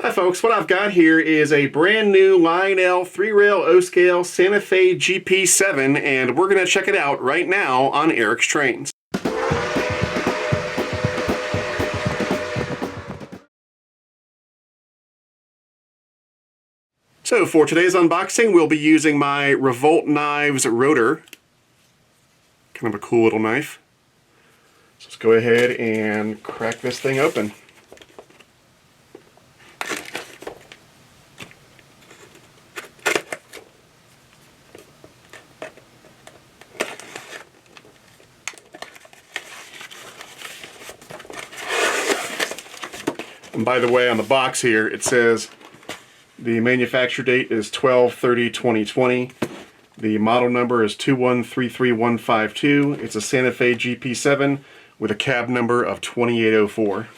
Hi folks, what I've got here is a brand new Lionel 3-rail O-Scale Santa Fe GP7, and we're going to check it out right now on Eric's Trains. So for today's unboxing, we'll be using my Revolt Knives rotor. Kind of a cool little knife. So let's go ahead and crack this thing open. And by the way, on the box here, it says the manufacture date is 12/30/2020. The model number is 2133152. It's a Santa Fe GP7 with a cab number of 2804.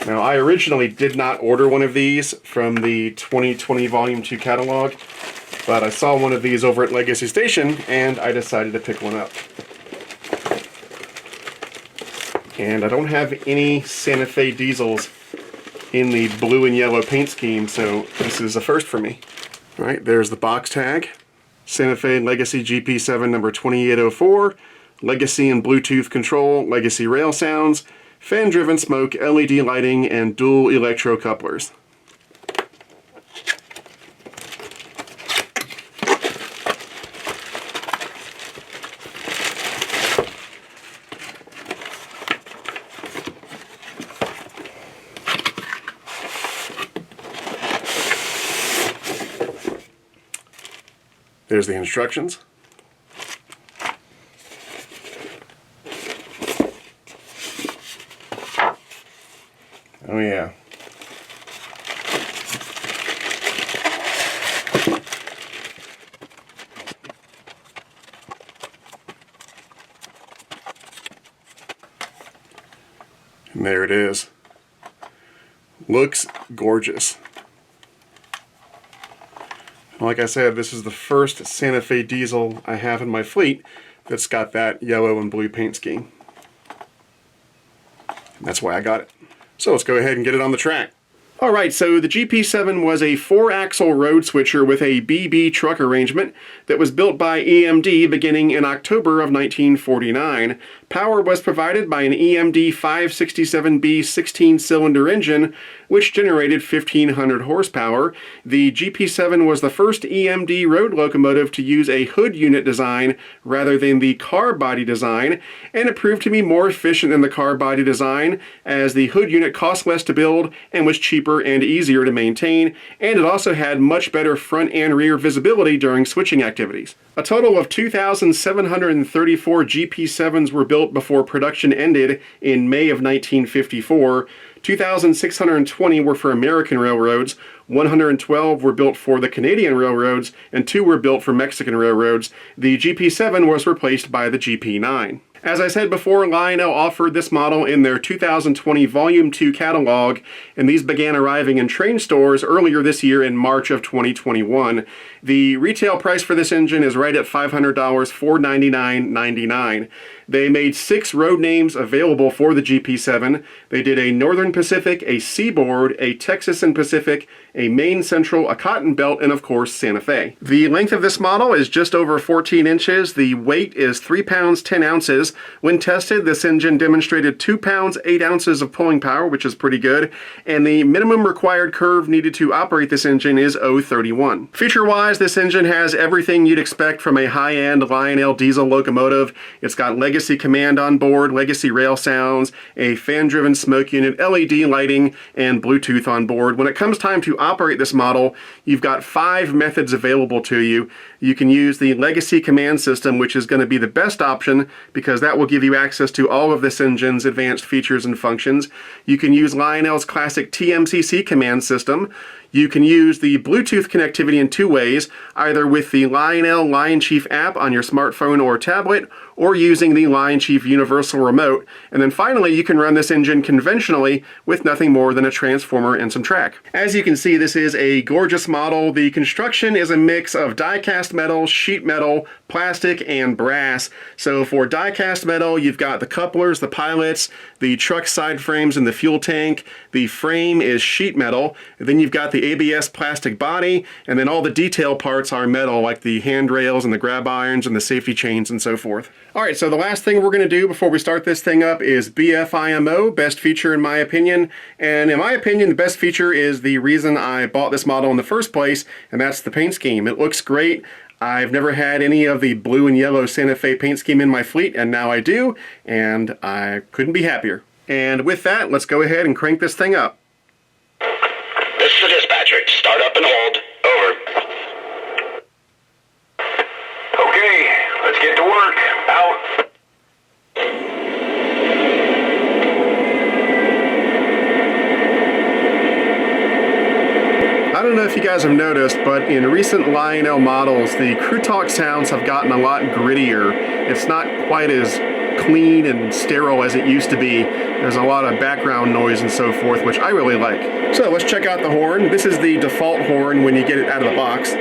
Now, I originally did not order one of these from the 2020 Volume 2 catalog, but I saw one of these over at Legacy Station, and I decided to pick one up. And I don't have any Santa Fe diesels in the blue and yellow paint scheme, so this is a first for me. All right, there's the box tag. Santa Fe Legacy GP7 number 2804, Legacy and Bluetooth control, Legacy rail sounds, fan-driven smoke, LED lighting, and dual electro couplers. There's the instructions. Oh yeah. And there it is. Looks gorgeous. Like I said, this is the first Santa Fe diesel I have in my fleet that's got that yellow and blue paint scheme. And that's why I got it. So let's go ahead and get it on the track. Alright, so the GP7 was a 4-axle road switcher with a BB truck arrangement that was built by EMD beginning in October of 1949. Power was provided by an EMD 567B 16-cylinder engine, which generated 1,500 horsepower. The GP7 was the first EMD road locomotive to use a hood unit design rather than the car body design, and it proved to be more efficient than the car body design, as the hood unit cost less to build and was cheaper and easier to maintain, and it also had much better front and rear visibility during switching activities. A total of 2,734 GP7s were built before production ended in May of 1954. 2,620 were for American railroads, 112 were built for the Canadian railroads, and 2 were built for Mexican railroads. The GP7 was replaced by the GP9. As I said before, Lionel offered this model in their 2020 Volume 2 catalog, and these began arriving in train stores earlier this year in March of 2021. The retail price for this engine is right at $500, $499.99. They made 6 road names available for the GP7. They did a Northern Pacific, a Seaboard, a Texas and Pacific, a Maine Central, a Cotton Belt, and of course Santa Fe. The length of this model is just over 14 inches. The weight is 3 pounds 10 ounces. When tested, this engine demonstrated 2 pounds 8 ounces of pulling power, which is pretty good, and the minimum required curve needed to operate this engine is 0.31. Feature-wise, this engine has everything you'd expect from a high-end Lionel diesel locomotive. It's got Legacy command on board, Legacy rail sounds, a fan-driven smoke unit, LED lighting, and Bluetooth on board. When it comes time to operate this model, you've got 5 methods available to you. You can use the Legacy command system, which is going to be the best option because that will give you access to all of this engine's advanced features and functions. You can use Lionel's classic TMCC command system. You can use the Bluetooth connectivity in 2 ways, either with the Lionel Lion Chief app on your smartphone or tablet, or using the Lion Chief Universal Remote. And then finally, you can run this engine conventionally with nothing more than a transformer and some track. As you can see, this is a gorgeous model. The construction is a mix of die-cast die-cast metal, sheet metal, plastic, and brass. So for die-cast metal, you've got the couplers, the pilots, the truck side frames, and the fuel tank. The frame is sheet metal. Then you've got the ABS plastic body, and then all the detail parts are metal, like the handrails and the grab irons and the safety chains and so forth. All right, so the last thing we're going to do before we start this thing up is BFIMO, best feature in my opinion. And in my opinion, the best feature is the reason I bought this model in the first place, and that's the paint scheme. It looks great. I've never had any of the blue and yellow Santa Fe paint scheme in my fleet, and now I do, and I couldn't be happier. And with that, let's go ahead and crank this thing up. This is the dispatcher. Start up and hold. Over. Okay, let's get to work. Out. I don't know if you guys have noticed, but in recent Lionel models, the Crew Talk sounds have gotten a lot grittier. It's not quite as clean and sterile as it used to be. There's a lot of background noise and so forth, which I really like. So let's check out the horn. This is the default horn when you get it out of the box.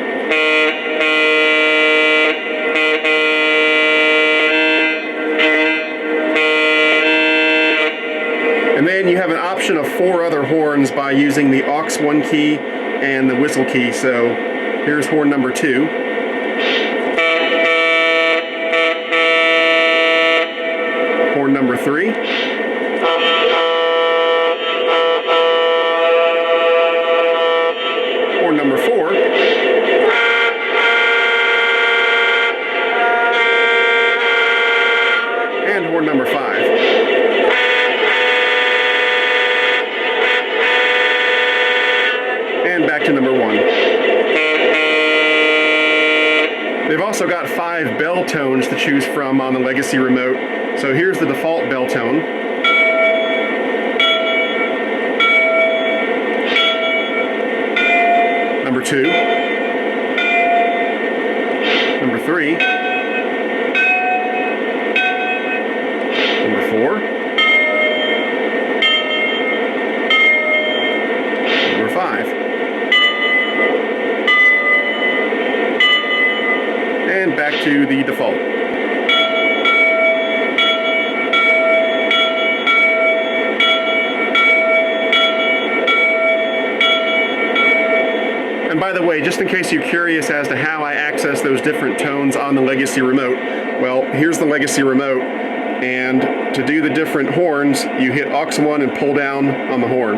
And then you have an option of 4 other horns by using the aux 1 key and the whistle key. So here's horn number 2. Horn number 3. Horn number 4. And horn number 5. And back to number 1. They've also got 5 bell tones to choose from on the Legacy remote. So here's the default bell tone. Number 2. Number 3. Number 4. Number 5. And back to the default. And by the way, just in case you're curious as to how I access those different tones on the Legacy remote, well, here's the Legacy remote, and to do the different horns, you hit aux 1 and pull down on the horn.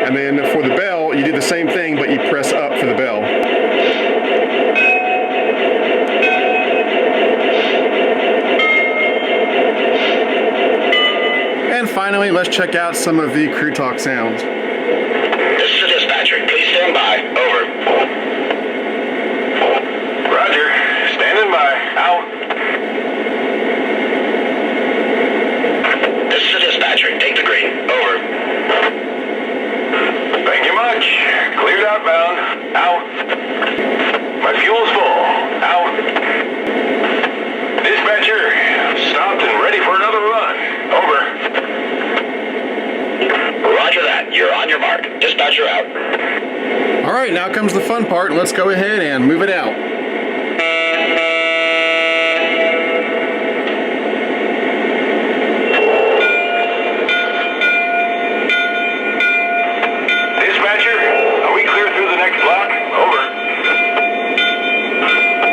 And then for the bell, you do the same thing, but you press up for the bell. And finally, let's check out some of the Crew Talk sounds. This is the dispatcher. Please stand by. Over. Roger. Standing by. Out. This is the dispatcher. Take the green. Over. Thank you much. Cleared outbound. Out. My fuel's full. Out. Dispatcher. Stopped and ready for another run. Over. Roger that. You're on your mark. Dispatcher out. All right, now comes the fun part. Let's go ahead and move it out. Dispatcher, are we clear through the next block? Over.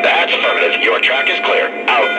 That's affirmative. Your track is clear. Out.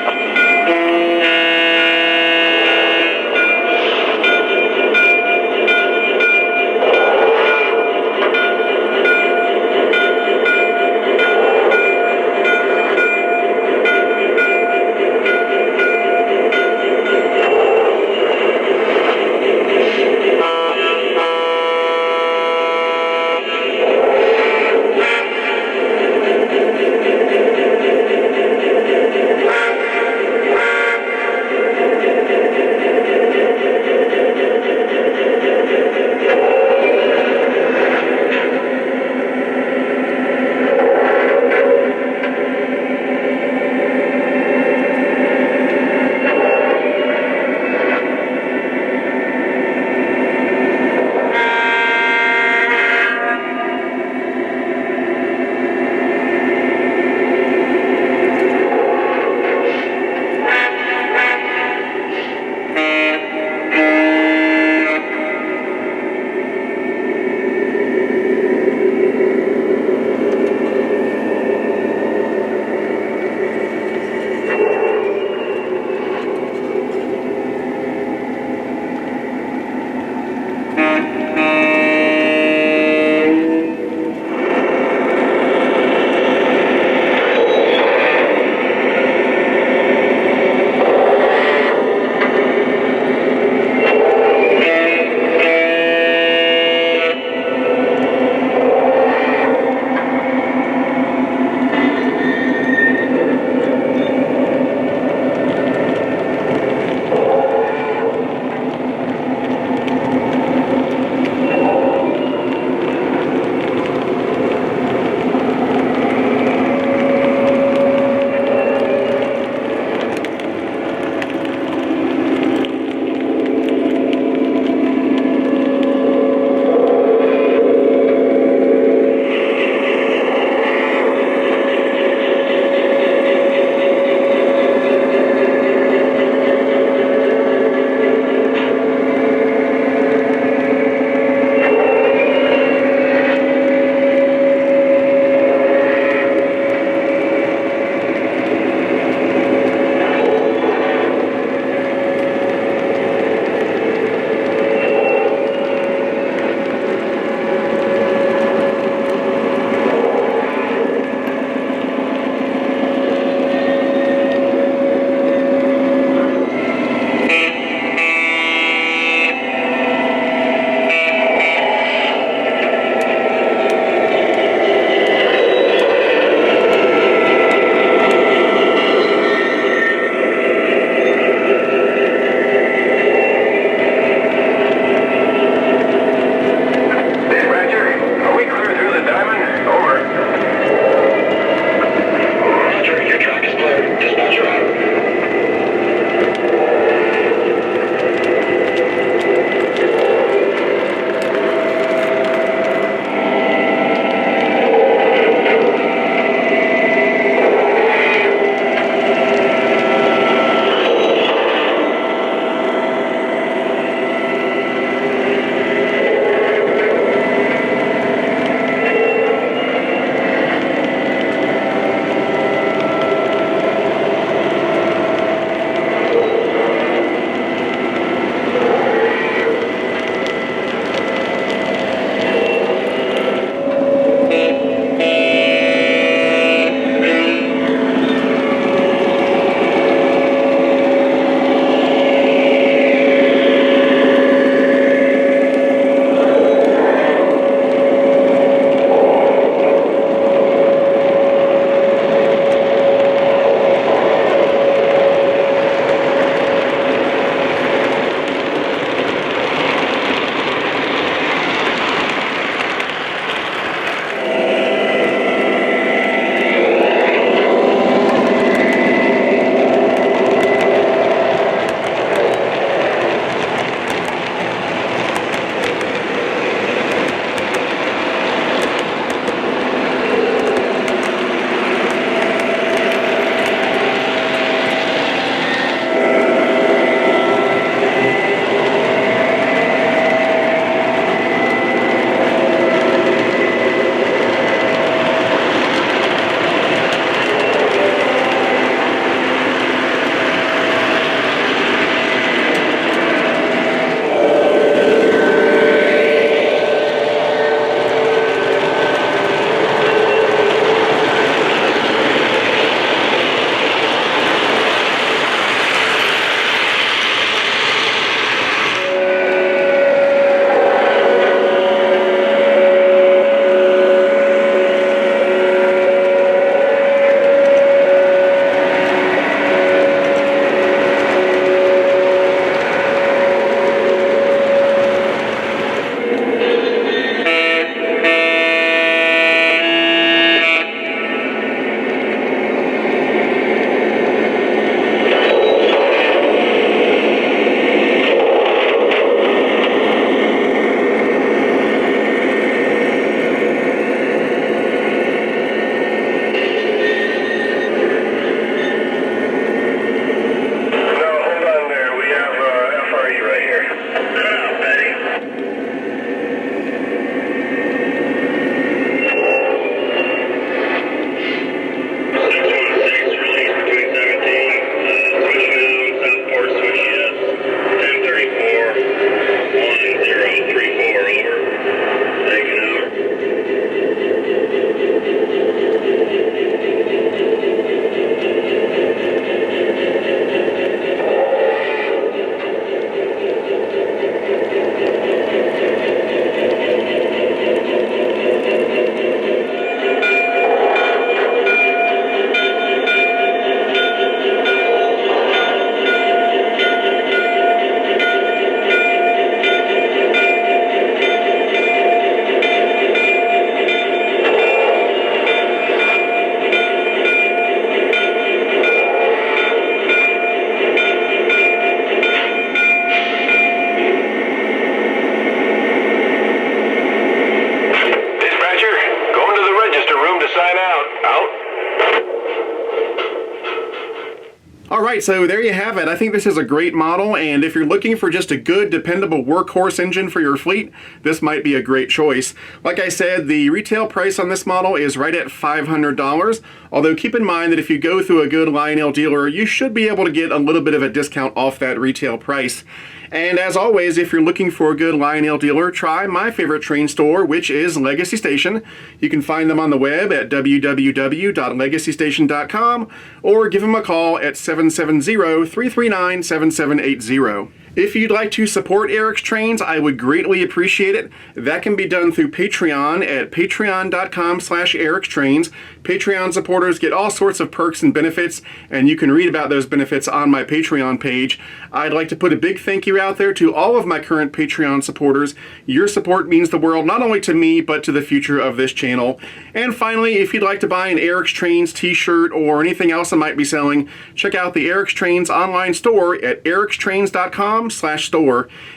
Alright, so there you have it. I think this is a great model, and if you're looking for just a good, dependable workhorse engine for your fleet, this might be a great choice. Like I said, the retail price on this model is right at $500, although keep in mind that if you go through a good Lionel dealer, you should be able to get a little bit of a discount off that retail price. And as always, if you're looking for a good Lionel dealer, try my favorite train store, which is Legacy Station. You can find them on the web at www.legacystation.com or give them a call at 770-339-7780. If you'd like to support Eric's Trains, I would greatly appreciate it. That can be done through Patreon at patreon.com/ericstrains. Patreon supporters get all sorts of perks and benefits, and you can read about those benefits on my Patreon page. I'd like to put a big thank you out there to all of my current Patreon supporters. Your support means the world not only to me, but to the future of this channel. And finally, if you'd like to buy an Eric's Trains t-shirt or anything else I might be selling, check out the Eric's Trains online store at ericstrains.com/store.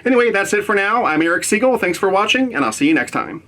Anyway, that's it for now. I'm Eric Siegel. Thanks for watching, and I'll see you next time.